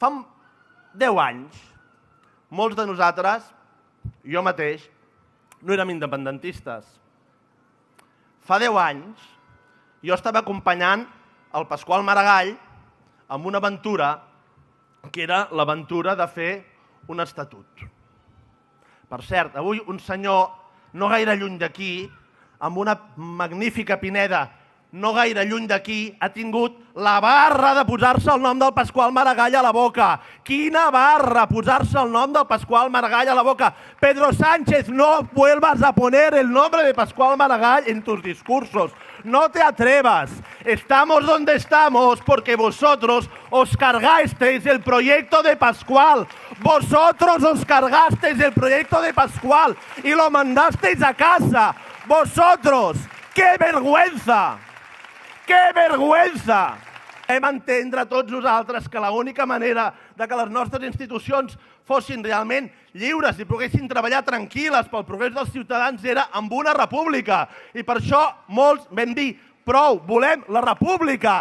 Fa 10 anys, molts de nosaltres, jo mateix, no érem independentistes. Fa 10 anys, jo estava acompanyant el Pasqual Maragall amb una aventura que era l'aventura de fer un estatut. Per cert, avui un senyor no gaire lluny d'aquí, amb una magnífica pineda no gaire lluny d'aquí, ha tingut la barra de posar-se el nom del Pasqual Maragall a la boca. Quina barra, posar-se el nom del Pasqual Maragall a la boca. Pedro Sánchez, no vuelvas a poner el nombre de Pasqual Maragall en tus discursos. No te atrevas. Estamos donde estamos porque vosotros os cargasteis el proyecto de Pasqual. Vosotros os cargasteis el proyecto de Pasqual y lo mandasteis a casa. Vosotros. ¡Qué vergüenza! ¡Qué vergüenza! Hem d'entendre tots nosaltres que l'única manera de que les nostres institucions fossin realment lliures i poguessin treballar tranquil·les pel progrés dels ciutadans era amb una república. I per això molts vam dir, prou, volem la república.